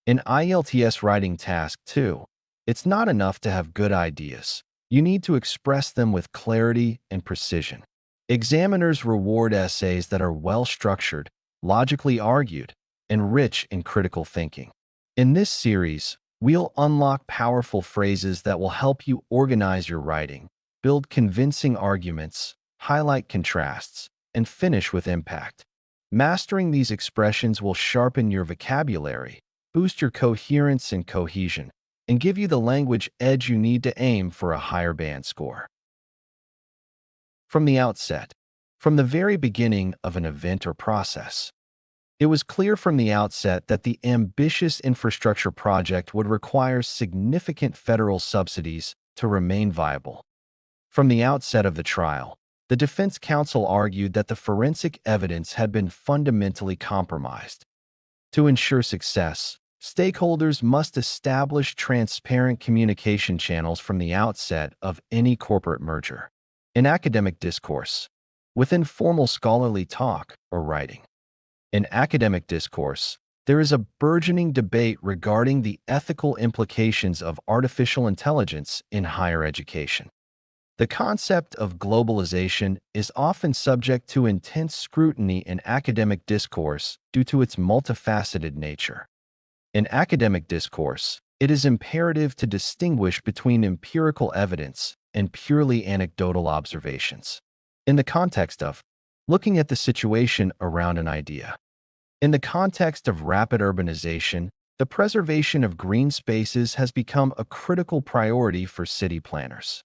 In IELTS Writing Task 2, it's not enough to have good ideas. You need to express them with clarity and precision. Examiners reward essays that are well-structured, logically argued, and rich in critical thinking. In this series, we'll unlock powerful phrases that will help you organize your writing, build convincing arguments, highlight contrasts, and finish with impact. Mastering these expressions will sharpen your vocabulary, boost your coherence and cohesion, and give you the language edge you need to aim for a higher band score. From the outset, from the very beginning of an event or process, it was clear from the outset that the ambitious infrastructure project would require significant federal subsidies to remain viable. From the outset of the trial, the defense counsel argued that the forensic evidence had been fundamentally compromised. To ensure success, stakeholders must establish transparent communication channels from the outset of any corporate merger. In academic discourse, within formal scholarly talk or writing. In academic discourse, there is a burgeoning debate regarding the ethical implications of artificial intelligence in higher education. The concept of globalization is often subject to intense scrutiny in academic discourse due to its multifaceted nature. In academic discourse, it is imperative to distinguish between empirical evidence and purely anecdotal observations. In the context of looking at the situation around an idea. In the context of rapid urbanization, the preservation of green spaces has become a critical priority for city planners.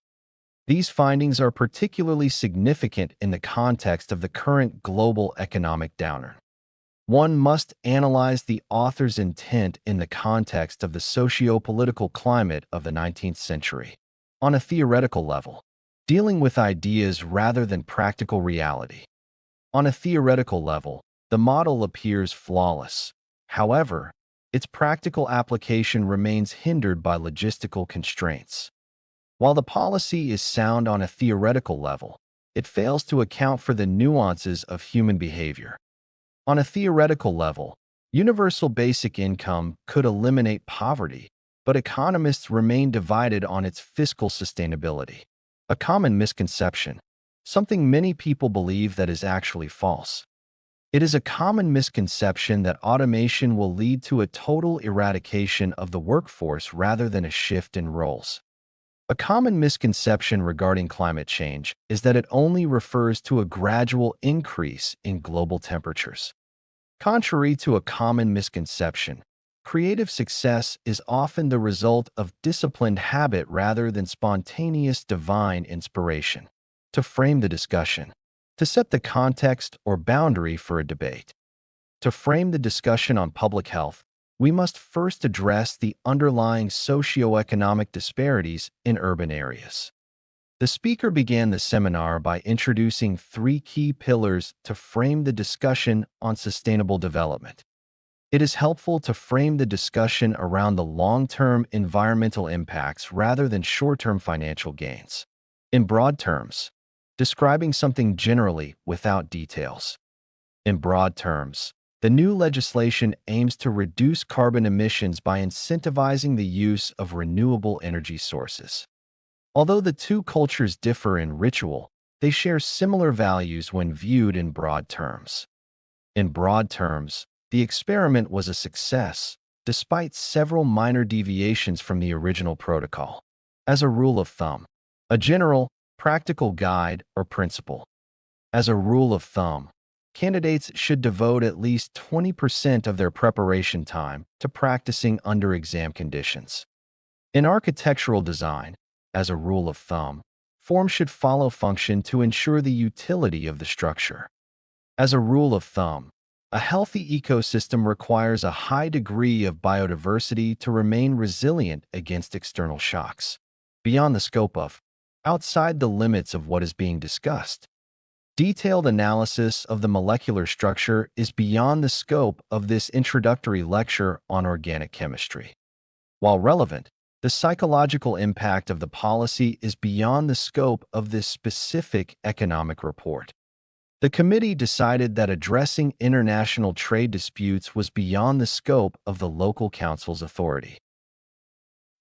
These findings are particularly significant in the context of the current global economic downturn. One must analyze the author's intent in the context of the socio-political climate of the 19th century. On a theoretical level, dealing with ideas rather than practical reality. On a theoretical level, the model appears flawless. However, its practical application remains hindered by logistical constraints. While the policy is sound on a theoretical level, it fails to account for the nuances of human behavior. On a theoretical level, universal basic income could eliminate poverty, but economists remain divided on its fiscal sustainability. A common misconception, something many people believe that is actually false. It is a common misconception that automation will lead to a total eradication of the workforce rather than a shift in roles. A common misconception regarding climate change is that it only refers to a gradual increase in global temperatures. Contrary to a common misconception, creative success is often the result of disciplined habit rather than spontaneous divine inspiration. To frame the discussion, to set the context or boundary for a debate. To frame the discussion on public health, we must first address the underlying socioeconomic disparities in urban areas. The speaker began the seminar by introducing 3 key pillars to frame the discussion on sustainable development. It is helpful to frame the discussion around the long-term environmental impacts rather than short-term financial gains. In broad terms, describing something generally without details. In broad terms, the new legislation aims to reduce carbon emissions by incentivizing the use of renewable energy sources. Although the two cultures differ in ritual, they share similar values when viewed in broad terms. In broad terms, the experiment was a success, despite several minor deviations from the original protocol. As a rule of thumb, a general, practical guide or principle. As a rule of thumb, candidates should devote at least 20% of their preparation time to practicing under exam conditions. In architectural design, as a rule of thumb, form should follow function to ensure the utility of the structure. As a rule of thumb, a healthy ecosystem requires a high degree of biodiversity to remain resilient against external shocks. Beyond the scope of, outside the limits of what is being discussed. Detailed analysis of the molecular structure is beyond the scope of this introductory lecture on organic chemistry. While relevant, the psychological impact of the policy is beyond the scope of this specific economic report. The committee decided that addressing international trade disputes was beyond the scope of the local council's authority.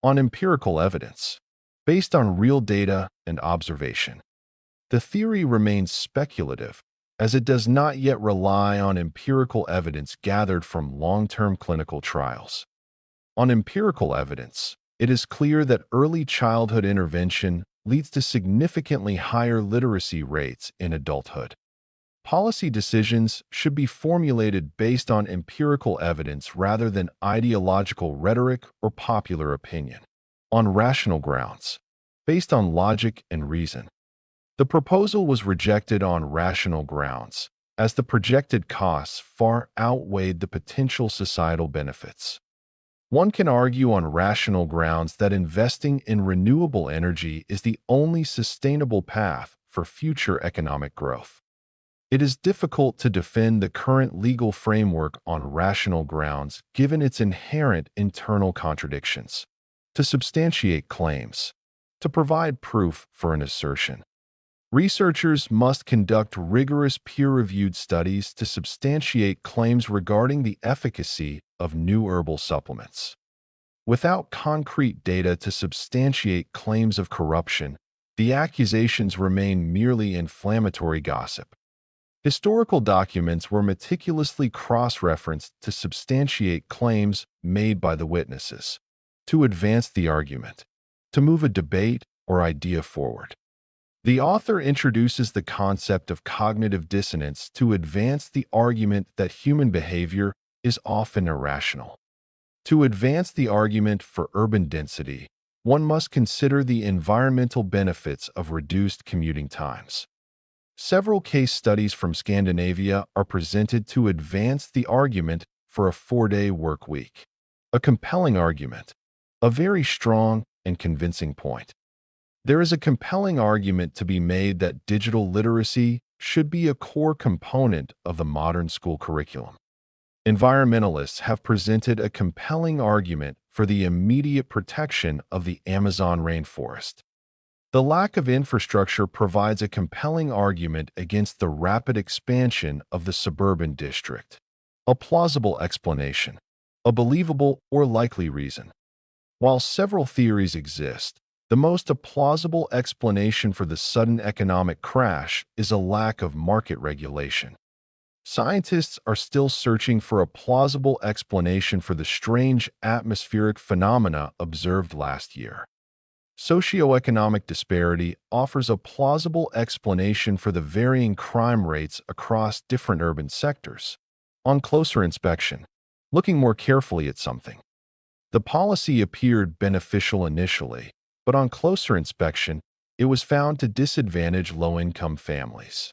On empirical evidence, based on real data and observation, the theory remains speculative as it does not yet rely on empirical evidence gathered from long-term clinical trials. On empirical evidence, it is clear that early childhood intervention leads to significantly higher literacy rates in adulthood. Policy decisions should be formulated based on empirical evidence rather than ideological rhetoric or popular opinion. On rational grounds, based on logic and reason. The proposal was rejected on rational grounds, as the projected costs far outweighed the potential societal benefits. One can argue on rational grounds that investing in renewable energy is the only sustainable path for future economic growth. It is difficult to defend the current legal framework on rational grounds given its inherent internal contradictions. To substantiate claims, to provide proof for an assertion, researchers must conduct rigorous peer-reviewed studies to substantiate claims regarding the efficacy of new herbal supplements. Without concrete data to substantiate claims of corruption, the accusations remain merely inflammatory gossip. Historical documents were meticulously cross-referenced to substantiate claims made by the witnesses, to advance the argument, to move a debate or idea forward. The author introduces the concept of cognitive dissonance to advance the argument that human behavior is often irrational. To advance the argument for urban density, one must consider the environmental benefits of reduced commuting times. Several case studies from Scandinavia are presented to advance the argument for a 4-day work week. A compelling argument, a very strong and convincing point. There is a compelling argument to be made that digital literacy should be a core component of the modern school curriculum. Environmentalists have presented a compelling argument for the immediate protection of the Amazon rainforest. The lack of infrastructure provides a compelling argument against the rapid expansion of the suburban district. A plausible explanation, a believable or likely reason. While several theories exist, the most plausible explanation for the sudden economic crash is a lack of market regulation. Scientists are still searching for a plausible explanation for the strange atmospheric phenomena observed last year. Socioeconomic disparity offers a plausible explanation for the varying crime rates across different urban sectors. On closer inspection, looking more carefully at something, the policy appeared beneficial initially, but on closer inspection, it was found to disadvantage low-income families.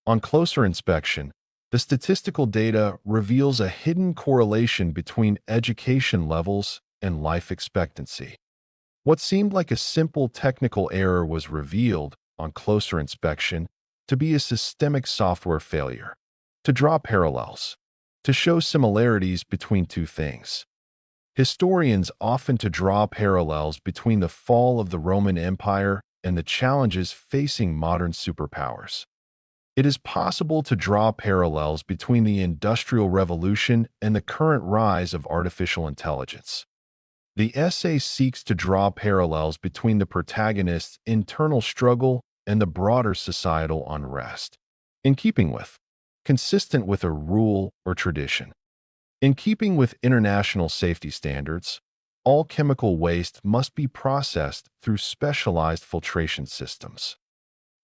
On closer inspection, the statistical data reveals a hidden correlation between education levels and life expectancy. What seemed like a simple technical error was revealed, on closer inspection, to be a systemic software failure. To draw parallels, to show similarities between two things. Historians often to draw parallels between the fall of the Roman Empire and the challenges facing modern superpowers. It is possible to draw parallels between the Industrial Revolution and the current rise of artificial intelligence. The essay seeks to draw parallels between the protagonist's internal struggle and the broader societal unrest. In keeping with, consistent with a rule or tradition. In keeping with international safety standards, all chemical waste must be processed through specialized filtration systems.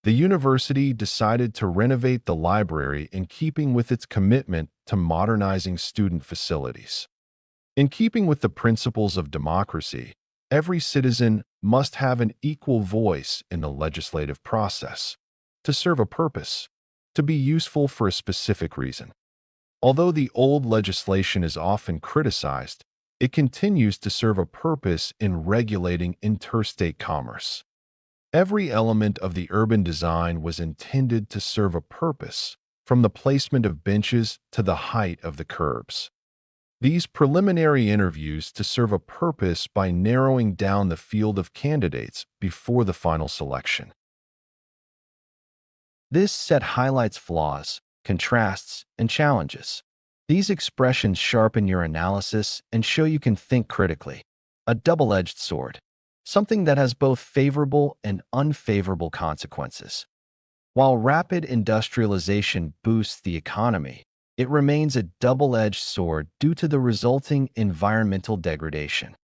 The university decided to renovate the library in keeping with its commitment to modernizing student facilities. In keeping with the principles of democracy, every citizen must have an equal voice in the legislative process, to serve a purpose, to be useful for a specific reason. Although the old legislation is often criticized, it continues to serve a purpose in regulating interstate commerce. Every element of the urban design was intended to serve a purpose, from the placement of benches to the height of the curbs. These preliminary interviews to serve a purpose by narrowing down the field of candidates before the final selection. This set highlights flaws, contrasts, and challenges. These expressions sharpen your analysis and show you can think critically. A double-edged sword, something that has both favorable and unfavorable consequences. While rapid industrialization boosts the economy, it remains a double-edged sword due to the resulting environmental degradation.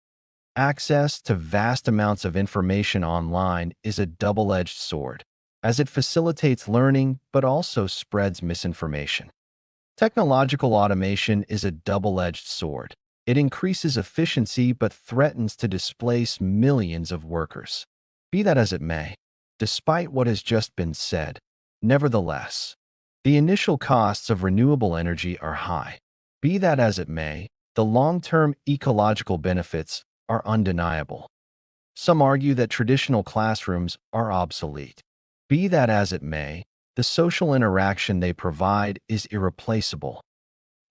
Access to vast amounts of information online is a double-edged sword, as it facilitates learning but also spreads misinformation. Technological automation is a double-edged sword. It increases efficiency but threatens to displace millions of workers. Be that as it may, despite what has just been said, nevertheless, the initial costs of renewable energy are high. Be that as it may, the long-term ecological benefits are undeniable. Some argue that traditional classrooms are obsolete. Be that as it may, the social interaction they provide is irreplaceable.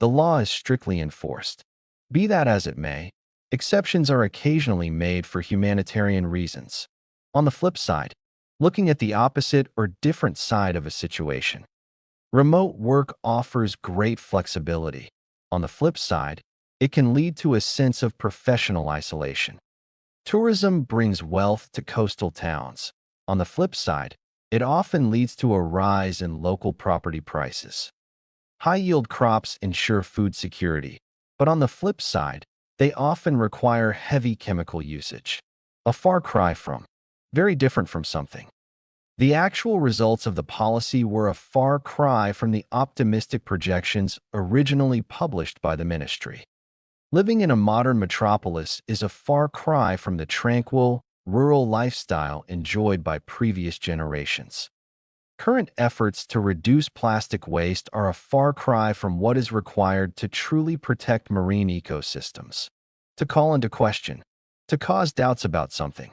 The law is strictly enforced. Be that as it may, exceptions are occasionally made for humanitarian reasons. On the flip side, looking at the opposite or different side of a situation, remote work offers great flexibility. On the flip side, it can lead to a sense of professional isolation. Tourism brings wealth to coastal towns. On the flip side, it often leads to a rise in local property prices. High-yield crops ensure food security, but on the flip side, they often require heavy chemical usage. A far cry from, very different from something. The actual results of the policy were a far cry from the optimistic projections originally published by the ministry. Living in a modern metropolis is a far cry from the tranquil, rural lifestyle enjoyed by previous generations. Current efforts to reduce plastic waste are a far cry from what is required to truly protect marine ecosystems. To call into question, to cause doubts about something.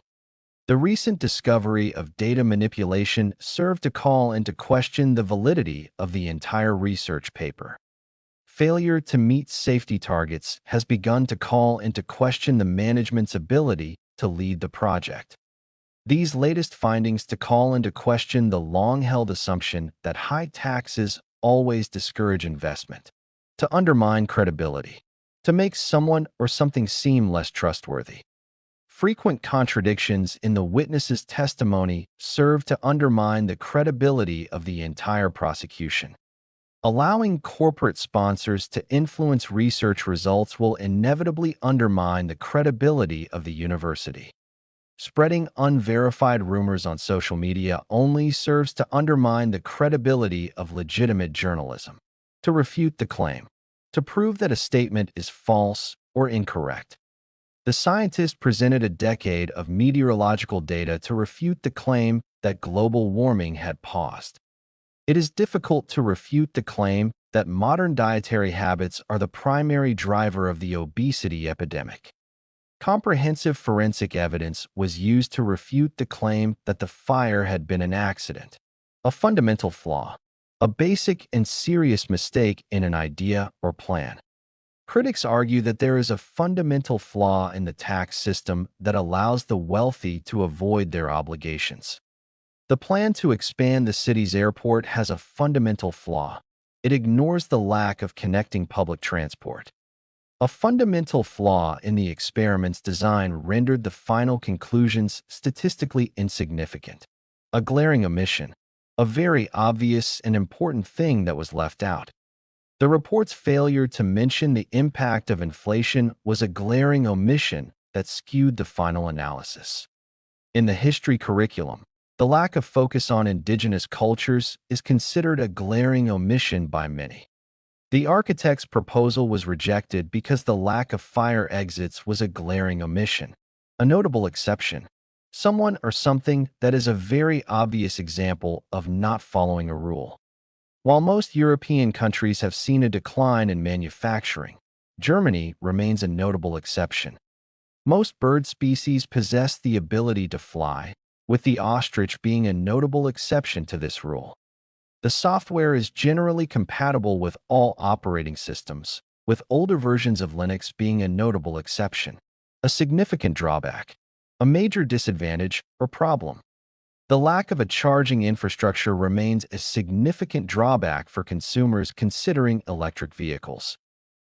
The recent discovery of data manipulation served to call into question the validity of the entire research paper. Failure to meet safety targets has begun to call into question the management's ability to lead the project. These latest findings to call into question the long-held assumption that high taxes always discourage investment, to undermine credibility, to make someone or something seem less trustworthy. Frequent contradictions in the witness's testimony serve to undermine the credibility of the entire prosecution. Allowing corporate sponsors to influence research results will inevitably undermine the credibility of the university. Spreading unverified rumors on social media only serves to undermine the credibility of legitimate journalism. To refute the claim, to prove that a statement is false or incorrect. The scientist presented a decade of meteorological data to refute the claim that global warming had paused. It is difficult to refute the claim that modern dietary habits are the primary driver of the obesity epidemic. Comprehensive forensic evidence was used to refute the claim that the fire had been an accident, a fundamental flaw, a basic and serious mistake in an idea or plan. Critics argue that there is a fundamental flaw in the tax system that allows the wealthy to avoid their obligations. The plan to expand the city's airport has a fundamental flaw. It ignores the lack of connecting public transport. A fundamental flaw in the experiment's design rendered the final conclusions statistically insignificant. A glaring omission, a very obvious and important thing that was left out. The report's failure to mention the impact of inflation was a glaring omission that skewed the final analysis. In the history curriculum, the lack of focus on indigenous cultures is considered a glaring omission by many. The architect's proposal was rejected because the lack of fire exits was a glaring omission. A notable exception, someone or something that is a very obvious example of not following a rule. While most European countries have seen a decline in manufacturing, Germany remains a notable exception. Most bird species possess the ability to fly, with the ostrich being a notable exception to this rule. The software is generally compatible with all operating systems, with older versions of Linux being a notable exception. A significant drawback, a major disadvantage or problem. The lack of a charging infrastructure remains a significant drawback for consumers considering electric vehicles.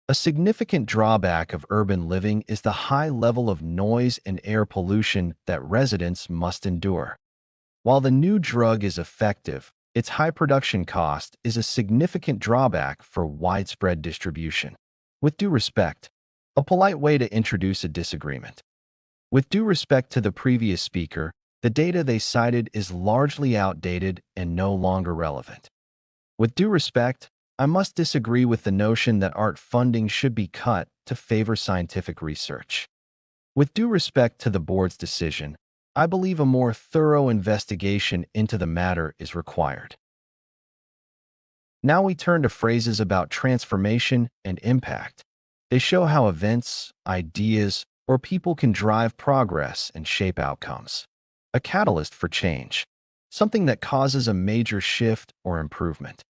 A significant drawback of urban living is the high level of noise and air pollution that residents must endure. While the new drug is effective, its high production cost is a significant drawback for widespread distribution. With due respect, a polite way to introduce a disagreement. With due respect to the previous speaker, the data they cited is largely outdated and no longer relevant. With due respect, I must disagree with the notion that art funding should be cut to favor scientific research. With due respect to the board's decision, I believe a more thorough investigation into the matter is required. Now we turn to phrases about transformation and impact. They show how events, ideas, or people can drive progress and shape outcomes. A catalyst for change, something that causes a major shift or improvement.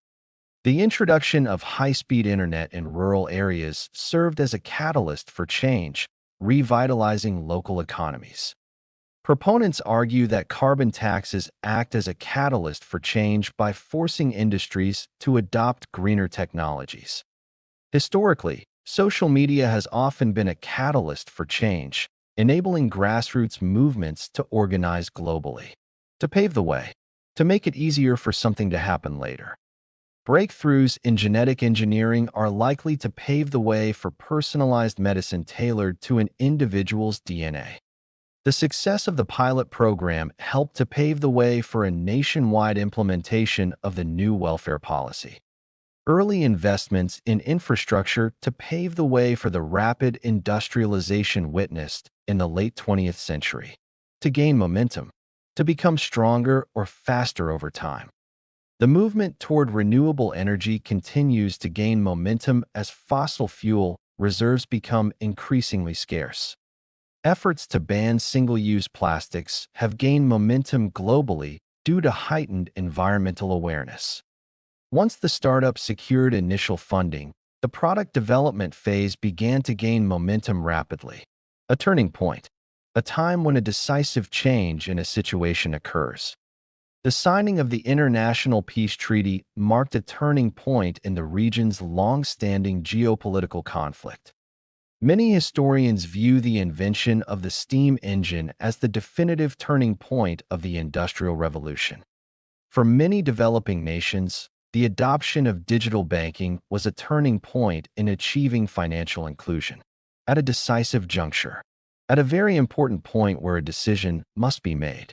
The introduction of high-speed internet in rural areas served as a catalyst for change, revitalizing local economies. Proponents argue that carbon taxes act as a catalyst for change by forcing industries to adopt greener technologies. Historically, social media has often been a catalyst for change, enabling grassroots movements to organize globally, to pave the way, to make it easier for something to happen later. Breakthroughs in genetic engineering are likely to pave the way for personalized medicine tailored to an individual's DNA. The success of the pilot program helped to pave the way for a nationwide implementation of the new welfare policy. Early investments in infrastructure to pave the way for the rapid industrialization witnessed in the late 20th century, to gain momentum, to become stronger or faster over time. The movement toward renewable energy continues to gain momentum as fossil fuel reserves become increasingly scarce. Efforts to ban single-use plastics have gained momentum globally due to heightened environmental awareness. Once the startup secured initial funding, the product development phase began to gain momentum rapidly. A turning point, a time when a decisive change in a situation occurs. The signing of the International Peace Treaty marked a turning point in the region's long-standing geopolitical conflict. Many historians view the invention of the steam engine as the definitive turning point of the Industrial Revolution. For many developing nations, the adoption of digital banking was a turning point in achieving financial inclusion. At a decisive juncture, at a very important point where a decision must be made.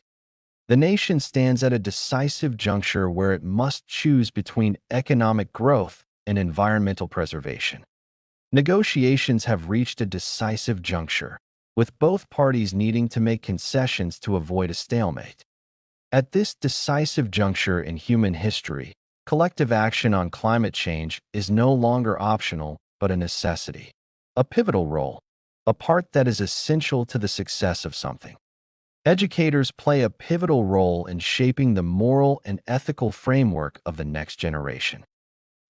The nation stands at a decisive juncture where it must choose between economic growth and environmental preservation. Negotiations have reached a decisive juncture, with both parties needing to make concessions to avoid a stalemate. At this decisive juncture in human history, collective action on climate change is no longer optional but a necessity. A pivotal role, a part that is essential to the success of something. Educators play a pivotal role in shaping the moral and ethical framework of the next generation.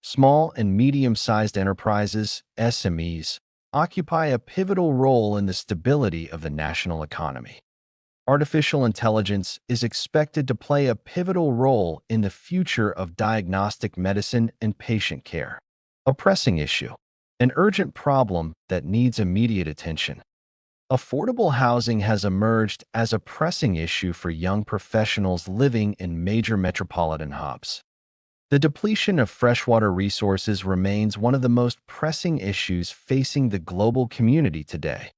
Small and medium-sized enterprises, SMEs, occupy a pivotal role in the stability of the national economy. Artificial intelligence is expected to play a pivotal role in the future of diagnostic medicine and patient care. A pressing issue, an urgent problem that needs immediate attention. Affordable housing has emerged as a pressing issue for young professionals living in major metropolitan hubs. The depletion of freshwater resources remains one of the most pressing issues facing the global community today.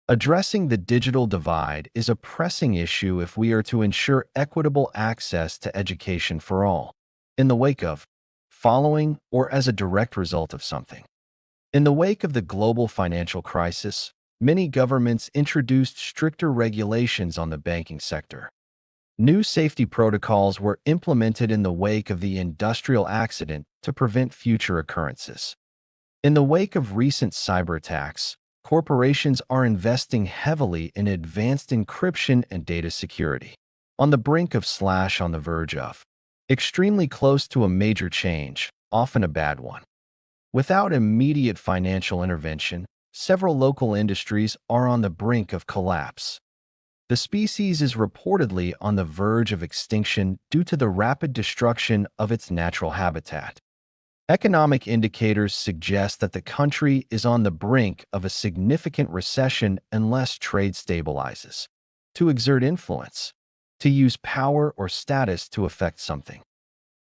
Addressing the digital divide is a pressing issue if we are to ensure equitable access to education for all, in the wake of, following, or as a direct result of something. In the wake of the global financial crisis, many governments introduced stricter regulations on the banking sector. New safety protocols were implemented in the wake of the industrial accident to prevent future occurrences. In the wake of recent cyber attacks, corporations are investing heavily in advanced encryption and data security. On the brink of / on the verge of. Extremely close to a major change, often a bad one. Without immediate financial intervention, several local industries are on the brink of collapse. The species is reportedly on the verge of extinction due to the rapid destruction of its natural habitat. Economic indicators suggest that the country is on the brink of a significant recession unless trade stabilizes. To exert influence, to use power or status to affect something.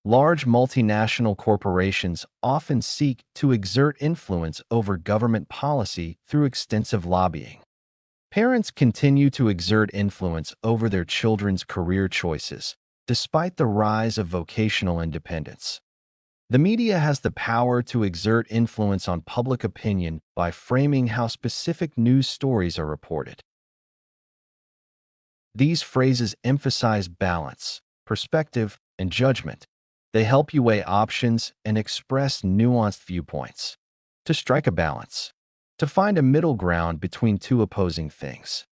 Large multinational corporations often seek to exert influence over government policy through extensive lobbying. Parents continue to exert influence over their children's career choices, despite the rise of vocational independence. The media has the power to exert influence on public opinion by framing how specific news stories are reported. These phrases emphasize balance, perspective, and judgment. They help you weigh options and express nuanced viewpoints. To strike a balance. To find a middle ground between two opposing things.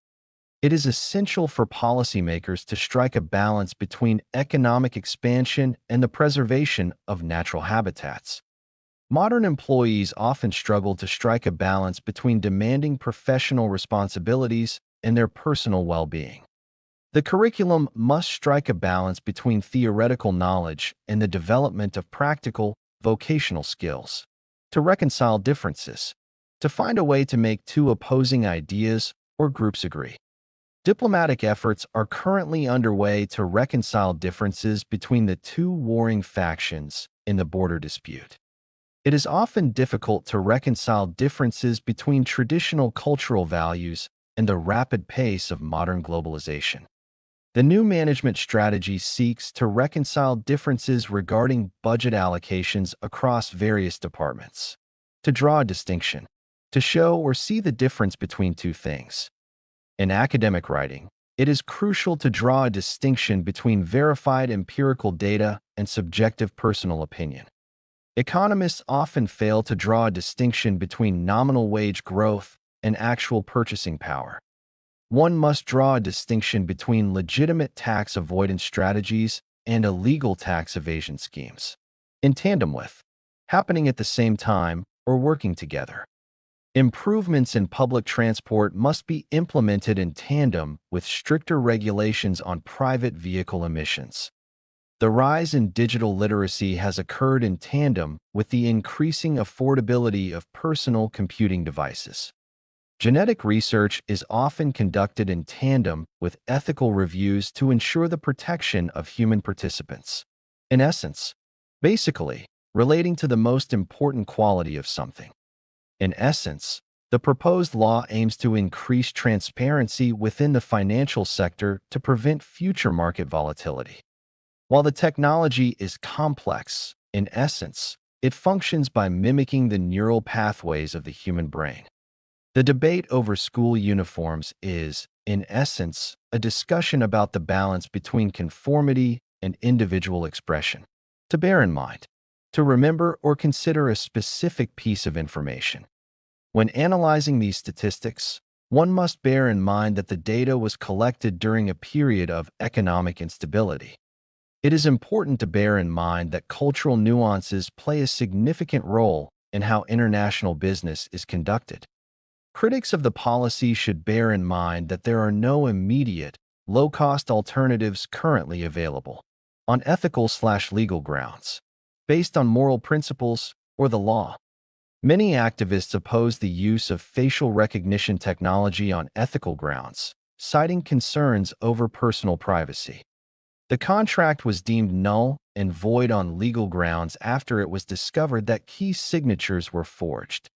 It is essential for policymakers to strike a balance between economic expansion and the preservation of natural habitats. Modern employees often struggle to strike a balance between demanding professional responsibilities and their personal well-being. The curriculum must strike a balance between theoretical knowledge and the development of practical, vocational skills. To reconcile differences. To find a way to make two opposing ideas or groups agree. Diplomatic efforts are currently underway to reconcile differences between the two warring factions in the border dispute. It is often difficult to reconcile differences between traditional cultural values and the rapid pace of modern globalization. The new management strategy seeks to reconcile differences regarding budget allocations across various departments. To draw a distinction. To show or see the difference between two things. In academic writing, it is crucial to draw a distinction between verified empirical data and subjective personal opinion. Economists often fail to draw a distinction between nominal wage growth and actual purchasing power. One must draw a distinction between legitimate tax avoidance strategies and illegal tax evasion schemes, in tandem with, happening at the same time, or working together. Improvements in public transport must be implemented in tandem with stricter regulations on private vehicle emissions. The rise in digital literacy has occurred in tandem with the increasing affordability of personal computing devices. Genetic research is often conducted in tandem with ethical reviews to ensure the protection of human participants. In essence, basically, relating to the most important quality of something. In essence, the proposed law aims to increase transparency within the financial sector to prevent future market volatility. While the technology is complex, in essence, it functions by mimicking the neural pathways of the human brain. The debate over school uniforms is, in essence, a discussion about the balance between conformity and individual expression. To bear in mind, to remember or consider a specific piece of information. When analyzing these statistics, one must bear in mind that the data was collected during a period of economic instability. It is important to bear in mind that cultural nuances play a significant role in how international business is conducted. Critics of the policy should bear in mind that there are no immediate, low-cost alternatives currently available, on ethical/legal grounds, based on moral principles or the law. Many activists oppose the use of facial recognition technology on ethical grounds, citing concerns over personal privacy. The contract was deemed null and void on legal grounds after it was discovered that key signatures were forged.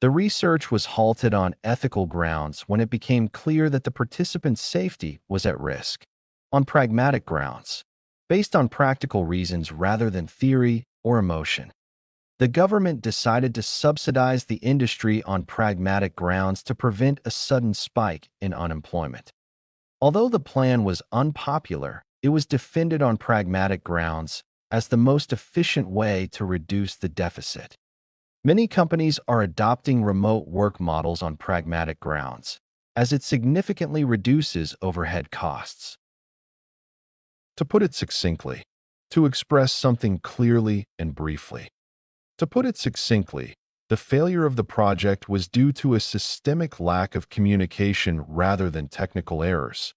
The research was halted on ethical grounds when it became clear that the participants' safety was at risk. On pragmatic grounds, based on practical reasons rather than theory or emotion. The government decided to subsidize the industry on pragmatic grounds to prevent a sudden spike in unemployment. Although the plan was unpopular, it was defended on pragmatic grounds as the most efficient way to reduce the deficit. Many companies are adopting remote work models on pragmatic grounds, as it significantly reduces overhead costs. To put it succinctly, to express something clearly and briefly. To put it succinctly, the failure of the project was due to a systemic lack of communication rather than technical errors.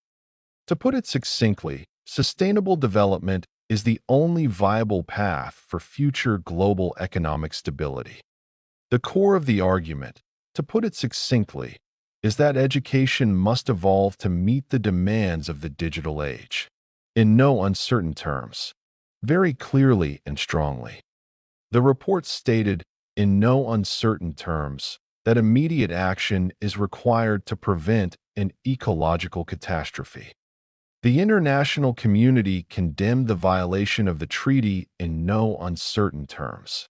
To put it succinctly, sustainable development is the only viable path for future global economic stability. The core of the argument, to put it succinctly, is that education must evolve to meet the demands of the digital age. In no uncertain terms, very clearly and strongly. The report stated, in no uncertain terms, that immediate action is required to prevent an ecological catastrophe. The international community condemned the violation of the treaty in no uncertain terms.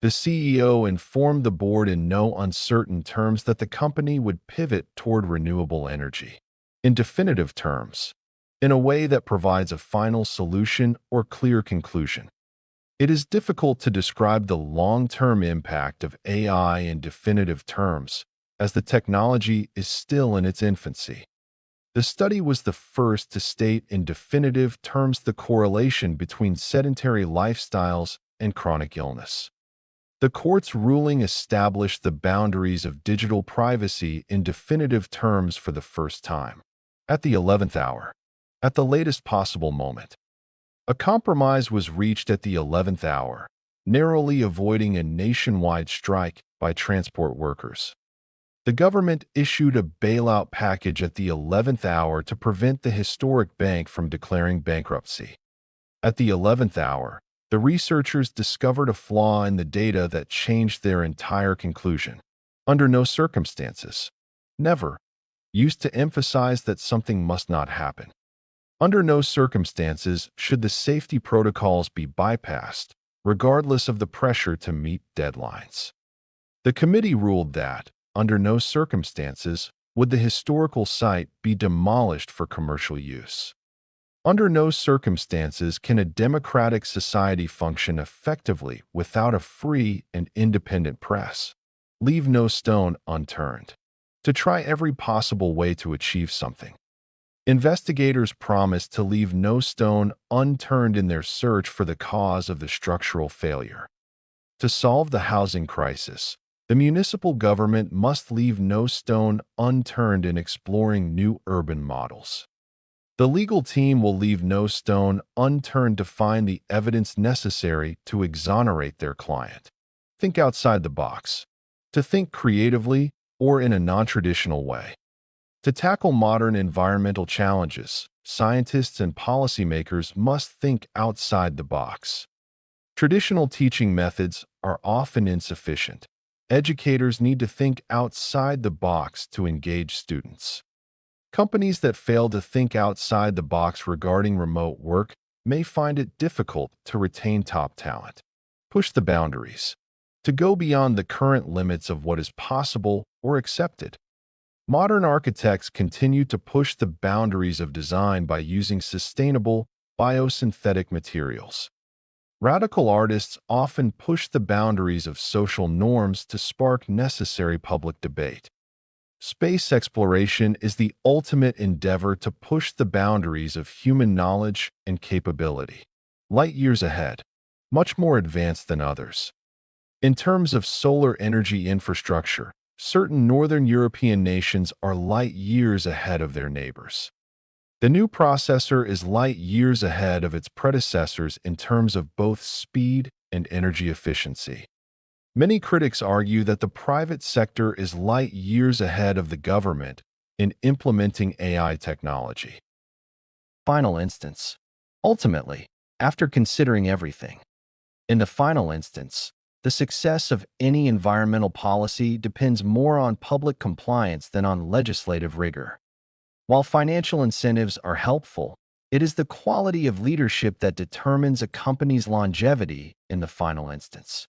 The CEO informed the board in no uncertain terms that the company would pivot toward renewable energy. In definitive terms, in a way that provides a final solution or clear conclusion. It is difficult to describe the long-term impact of AI in definitive terms, as the technology is still in its infancy. The study was the first to state in definitive terms the correlation between sedentary lifestyles and chronic illness. The court's ruling established the boundaries of digital privacy in definitive terms for the first time. At the 11th hour, at the latest possible moment. A compromise was reached at the 11th hour, narrowly avoiding a nationwide strike by transport workers. The government issued a bailout package at the 11th hour to prevent the historic bank from declaring bankruptcy. At the 11th hour, the researchers discovered a flaw in the data that changed their entire conclusion. Under no circumstances, never, used to emphasize that something must not happen. Under no circumstances should the safety protocols be bypassed, regardless of the pressure to meet deadlines. The committee ruled that, under no circumstances, would the historical site be demolished for commercial use. Under no circumstances can a democratic society function effectively without a free and independent press. Leave no stone unturned. To try every possible way to achieve something. Investigators promised to leave no stone unturned in their search for the cause of the structural failure. To solve the housing crisis, the municipal government must leave no stone unturned in exploring new urban models. The legal team will leave no stone unturned to find the evidence necessary to exonerate their client. Think outside the box. To think creatively or in a non-traditional way. To tackle modern environmental challenges, scientists and policymakers must think outside the box. Traditional teaching methods are often insufficient. Educators need to think outside the box to engage students. Companies that fail to think outside the box regarding remote work may find it difficult to retain top talent. Push the boundaries. To go beyond the current limits of what is possible or accepted. Modern architects continue to push the boundaries of design by using sustainable, biosynthetic materials. Radical artists often push the boundaries of social norms to spark necessary public debate. Space exploration is the ultimate endeavor to push the boundaries of human knowledge and capability. Light years ahead, much more advanced than others. In terms of solar energy infrastructure, certain northern European nations are light years ahead of their neighbors. The new processor is light years ahead of its predecessors in terms of both speed and energy efficiency. Many critics argue that the private sector is light years ahead of the government in implementing AI technology. Final instance. Ultimately, after considering everything, in the final instance, the success of any environmental policy depends more on public compliance than on legislative rigor. While financial incentives are helpful, it is the quality of leadership that determines a company's longevity in the final instance.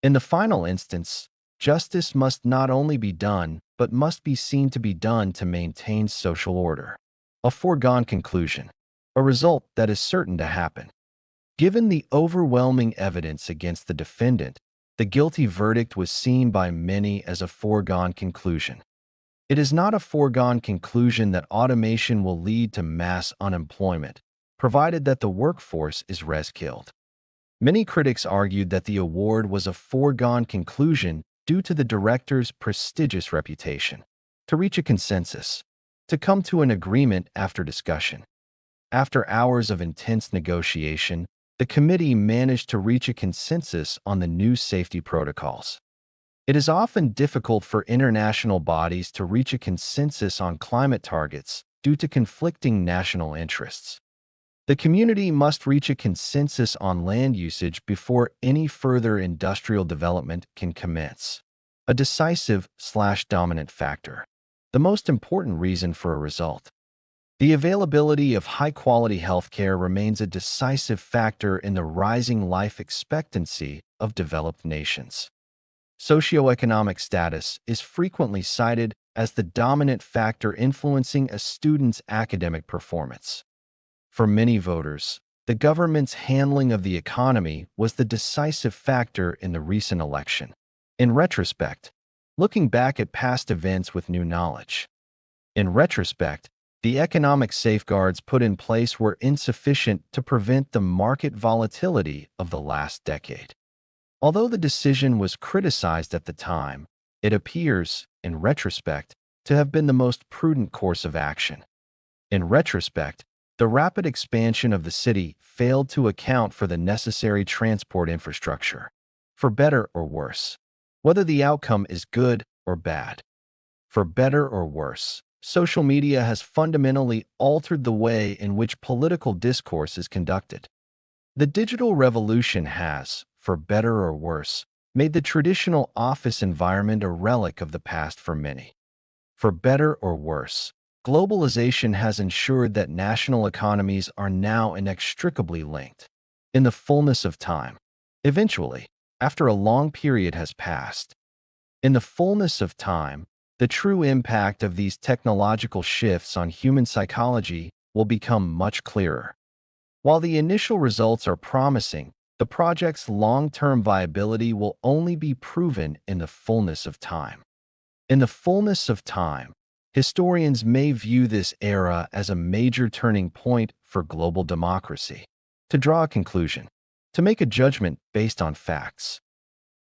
In the final instance, justice must not only be done, but must be seen to be done to maintain social order. A foregone conclusion, a result that is certain to happen. Given the overwhelming evidence against the defendant, the guilty verdict was seen by many as a foregone conclusion. It is not a foregone conclusion that automation will lead to mass unemployment, provided that the workforce is res-killed. Many critics argued that the award was a foregone conclusion due to the director's prestigious reputation. To reach a consensus, to come to an agreement after discussion. After hours of intense negotiation, the committee managed to reach a consensus on the new safety protocols. It is often difficult for international bodies to reach a consensus on climate targets due to conflicting national interests. The community must reach a consensus on land usage before any further industrial development can commence. A decisive/dominant factor. The most important reason for a result. The availability of high-quality healthcare remains a decisive factor in the rising life expectancy of developed nations. Socioeconomic status is frequently cited as the dominant factor influencing a student's academic performance. For many voters, the government's handling of the economy was the decisive factor in the recent election. In retrospect, looking back at past events with new knowledge. In retrospect, the economic safeguards put in place were insufficient to prevent the market volatility of the last decade. Although the decision was criticized at the time, it appears, in retrospect, to have been the most prudent course of action. In retrospect, the rapid expansion of the city failed to account for the necessary transport infrastructure, for better or worse. Whether the outcome is good or bad. For better or worse, social media has fundamentally altered the way in which political discourse is conducted. The digital revolution has, for better or worse, made the traditional office environment a relic of the past for many. For better or worse, globalization has ensured that national economies are now inextricably linked. In the fullness of time, eventually, after a long period has passed, in the fullness of time, the true impact of these technological shifts on human psychology will become much clearer. While the initial results are promising, the project's long-term viability will only be proven in the fullness of time. In the fullness of time, historians may view this era as a major turning point for global democracy. To draw a conclusion, to make a judgment based on facts.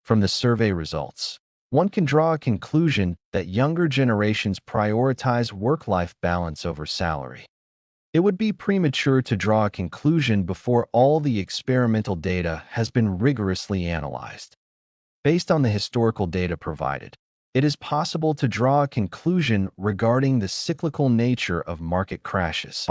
From the survey results, one can draw a conclusion that younger generations prioritize work-life balance over salary. It would be premature to draw a conclusion before all the experimental data has been rigorously analyzed. Based on the historical data provided, it is possible to draw a conclusion regarding the cyclical nature of market crashes.